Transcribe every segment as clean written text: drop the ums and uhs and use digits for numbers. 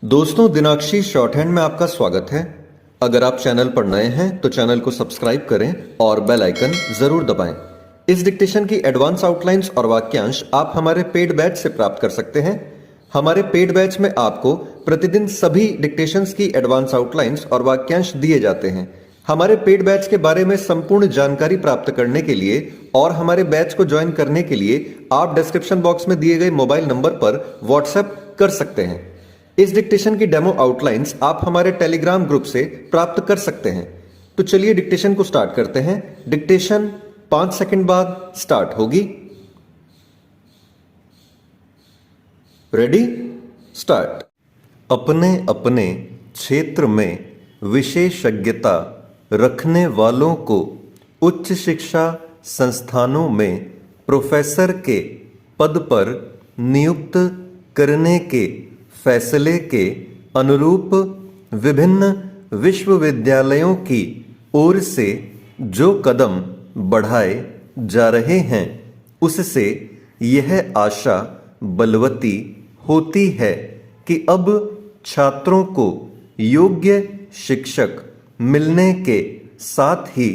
दोस्तों, दिनाक्षी short hand में आपका स्वागत है। अगर आप चैनल पर नए हैं तो चैनल को सब्सक्राइब करें और बेल आइकन जरूर दबाएं। इस डिक्टेशन की एडवांस आउटलाइंस और वाक्यांश आप हमारे पेड बैच से प्राप्त कर सकते हैं। हमारे पेड बैच में आपको प्रतिदिन सभी डिक्टेशंस की एडवांस आउटलाइंस और वाक्यांश दिए जाते हैं। हमारे पेड बैच के बारे में संपूर्ण जानकारी प्राप्त करने के लिए और हमारे बैच को ज्वाइन करने के लिए आप डिस्क्रिप्शन बॉक्स में दिए गए मोबाइल नंबर पर व्हाट्सएप कर सकते हैं। इस डिक्टेशन की डेमो आउटलाइंस आप हमारे टेलीग्राम ग्रुप से प्राप्त कर सकते हैं। तो चलिए डिक्टेशन को स्टार्ट करते हैं। डिक्टेशन 5 सेकंड बाद स्टार्ट होगी। Ready, start. अपने अपने क्षेत्र में विशेषज्ञता रखने वालों को उच्च शिक्षा संस्थानों में प्रोफेसर के पद पर नियुक्त करने के फैसले के अनुरूप विभिन्न विश्वविद्यालयों की ओर से जो कदम बढ़ाए जा रहे हैं, उससे यह आशा बलवती होती है कि अब छात्रों को योग्य शिक्षक मिलने के साथ ही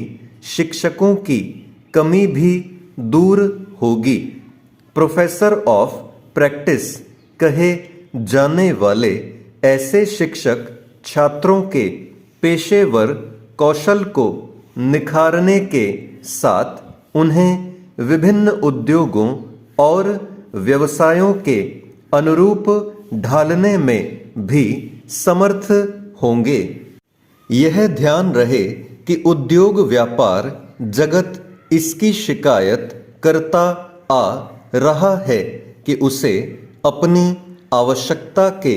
शिक्षकों की कमी भी दूर होगी। प्रोफेसर ऑफ प्रैक्टिस कहे जाने वाले ऐसे शिक्षक छात्रों के पेशेवर कौशल को निखारने के साथ उन्हें विभिन्न उद्योगों और व्यवसायों के अनुरूप ढालने में भी समर्थ होंगे। यह ध्यान रहे कि उद्योग व्यापार जगत इसकी शिकायत करता आ रहा है कि उसे अपनी आवश्यकता के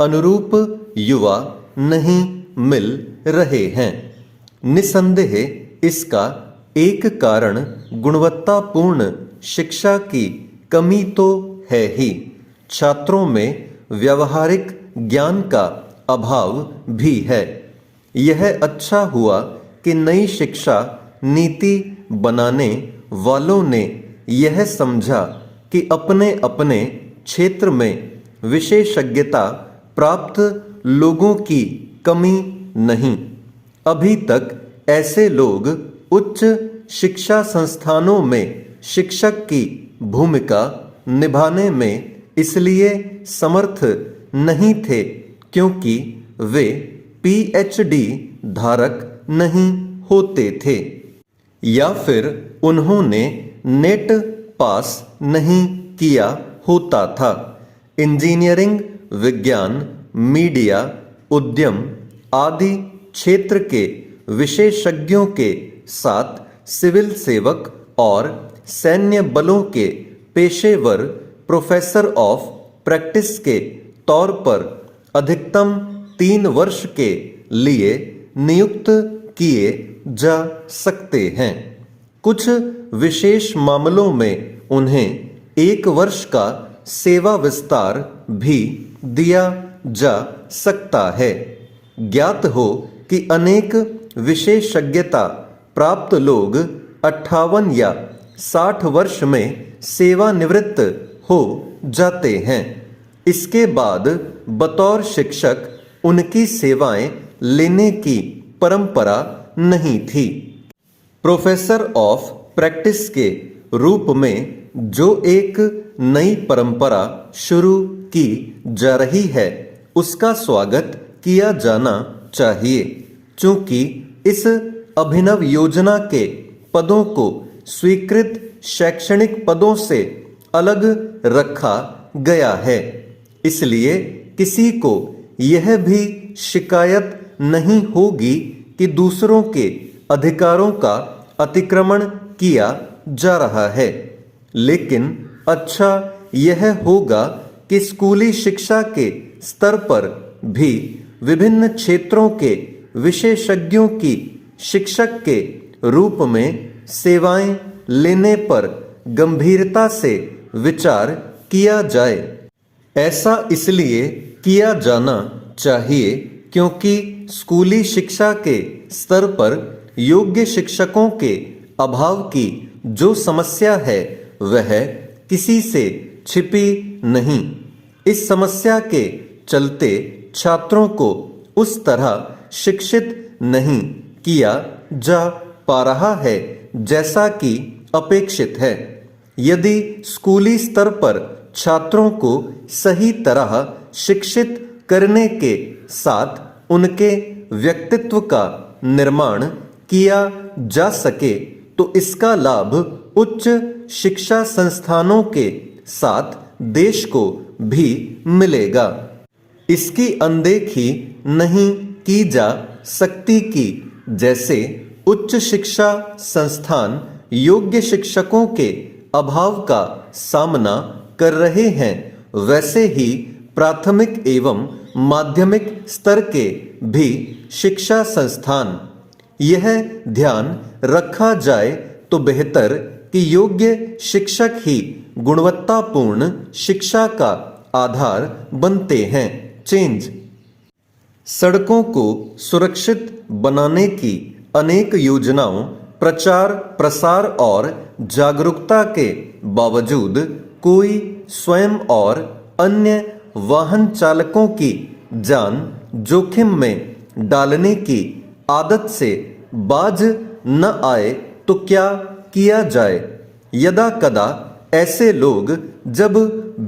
अनुरूप युवा नहीं मिल रहे हैं। निसंदेह इसका एक कारण गुणवत्तापूर्ण शिक्षा की कमी तो है ही, छात्रों में व्यवहारिक ज्ञान का अभाव भी है। यह अच्छा हुआ कि नई शिक्षा नीति बनाने वालों ने यह समझा कि अपने अपने क्षेत्र में विशेषज्ञता प्राप्त लोगों की कमी नहीं। अभी तक ऐसे लोग उच्च शिक्षा संस्थानों में शिक्षक की भूमिका निभाने में इसलिए समर्थ नहीं थे क्योंकि वे पीएचडी धारक नहीं होते थे या फिर उन्होंने नेट पास नहीं किया होता था। इंजीनियरिंग, विज्ञान, मीडिया, उद्यम आदि क्षेत्र के विशेषज्ञों के साथ सिविल सेवक और सैन्य बलों के पेशेवर प्रोफेसर ऑफ प्रैक्टिस के तौर पर अधिकतम 3 वर्ष के लिए नियुक्त किए जा सकते हैं। कुछ विशेष मामलों में उन्हें 1 वर्ष का सेवा विस्तार भी दिया जा सकता है। ज्ञात हो कि अनेक विशेषज्ञता प्राप्त लोग 58 या 60 वर्ष में सेवानिवृत्त हो जाते हैं। इसके बाद बतौर शिक्षक उनकी सेवाएं लेने की परंपरा नहीं थी। प्रोफेसर ऑफ प्रैक्टिस के रूप में जो एक नई परंपरा शुरू की जा रही है, उसका स्वागत किया जाना चाहिए। चूंकि इस अभिनव योजना के पदों को स्वीकृत शैक्षणिक पदों से अलग रखा गया है, इसलिए किसी को यह भी शिकायत नहीं होगी कि दूसरों के अधिकारों का अतिक्रमण किया जा रहा है। लेकिन अच्छा यह होगा कि स्कूली शिक्षा के स्तर पर भी विभिन्न क्षेत्रों के विशेषज्ञों की शिक्षक के रूप में सेवाएं लेने पर गंभीरता से विचार किया जाए। ऐसा इसलिए किया जाना चाहिए क्योंकि स्कूली शिक्षा के स्तर पर योग्य शिक्षकों के अभाव की जो समस्या है वह किसी से छिपी नहीं। इस समस्या के चलते छात्रों को उस तरह शिक्षित नहीं किया जा पा रहा है जैसा कि अपेक्षित है। यदि स्कूली स्तर पर छात्रों को सही तरह शिक्षित करने के साथ उनके व्यक्तित्व का निर्माण किया जा सके तो इसका लाभ उच्च शिक्षा संस्थानों के साथ देश को भी मिलेगा। इसकी अनदेखी नहीं की जा सकती कि जैसे उच्च शिक्षा संस्थान योग्य शिक्षकों के अभाव का सामना कर रहे हैं, वैसे ही प्राथमिक एवं माध्यमिक स्तर के भी शिक्षा संस्थान यह ध्यान रखा जाए तो बेहतर कि योग्य शिक्षक ही गुणवत्तापूर्ण शिक्षा का आधार बनते हैं। चेंज सड़कों को सुरक्षित बनाने की अनेक योजनाओं, प्रचार प्रसार और जागरूकता के बावजूद कोई स्वयं और अन्य वाहन चालकों की जान जोखिम में डालने की आदत से बाज न आए तो क्या किया जाए। यदा कदा ऐसे लोग जब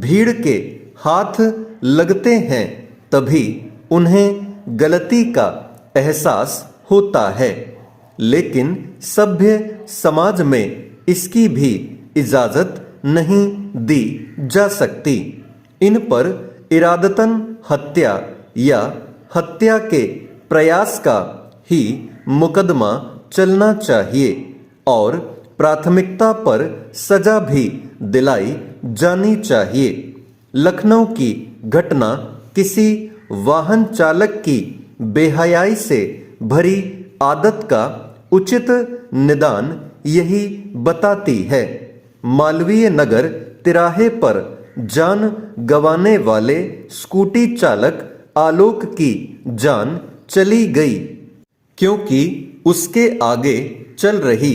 भीड़ के हाथ लगते हैं तभी उन्हें गलती का एहसास होता है, लेकिन सभ्य समाज में इसकी भी इजाजत नहीं दी जा सकती। इन पर इरादतन हत्या या हत्या के प्रयास का ही मुकदमा चलना चाहिए और प्राथमिकता पर सजा भी दिलाई जानी चाहिए। लखनऊ की घटना किसी वाहन चालक की बेहयाई से भरी आदत का उचित निदान यही बताती है। मालवीय नगर तिराहे पर जान गंवाने वाले स्कूटी चालक आलोक की जान चली गई क्योंकि उसके आगे चल रही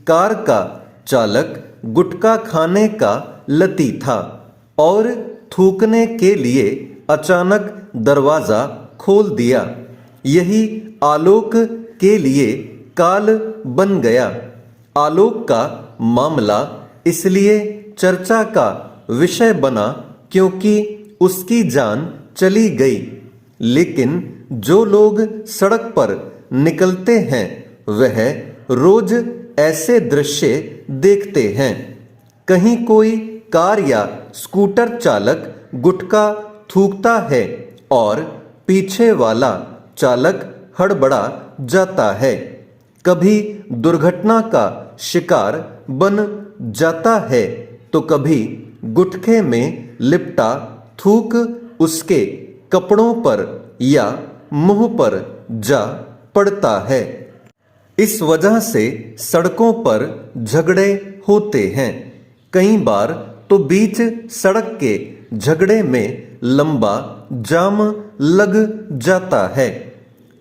कार का चालक गुटखा खाने का लती था और थूकने के लिए अचानक दरवाजा खोल दिया। यही आलोक के लिए काल बन गया। आलोक का मामला इसलिए चर्चा का विषय बना क्योंकि उसकी जान चली गई, लेकिन जो लोग सड़क पर निकलते हैं वह रोज ऐसे दृश्य देखते हैं। कहीं कोई कार या स्कूटर चालक गुटखा थूकता है और पीछे वाला चालक हड़बड़ा जाता है, कभी दुर्घटना का शिकार बन जाता है तो कभी गुटखे में लिपटा थूक उसके कपड़ों पर या मुंह पर जा पड़ता है। इस वजह से सड़कों पर झगड़े होते हैं। कई बार तो बीच सड़क के झगड़े में लंबा जाम लग जाता है।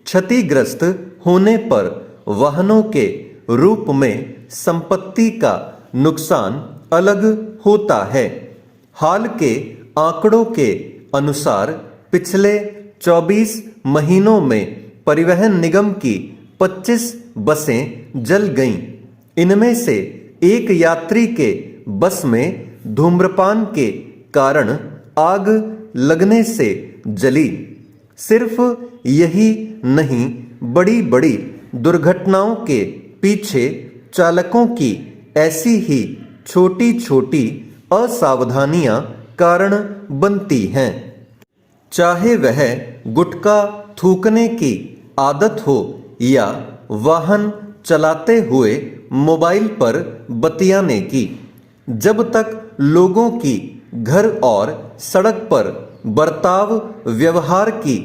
क्षतिग्रस्त होने पर वाहनों के रूप में संपत्ति का नुकसान अलग होता है। हाल के आंकड़ों के अनुसार पिछले 24 महीनों में परिवहन निगम की 25 बसें जल गईं। इनमें से एक यात्री के बस में धूम्रपान के कारण आग लगने से जली। सिर्फ यही नहीं, बड़ी बड़ी दुर्घटनाओं के पीछे चालकों की ऐसी ही छोटी छोटी असावधानियां कारण बनती हैं। चाहे वह गुटखा थूकने की आदत हो या वाहन चलाते हुए मोबाइल पर बतियाने की, जब तक लोगों की घर और सड़क पर बर्ताव व्यवहार की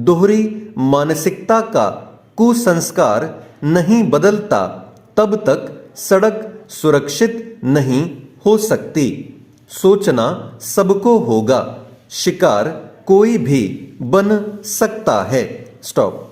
दोहरी मानसिकता का कुसंस्कार नहीं बदलता, तब तक सड़क सुरक्षित नहीं हो सकती। सोचना सबको होगा, शिकार कोई भी बन सकता है। स्टॉप।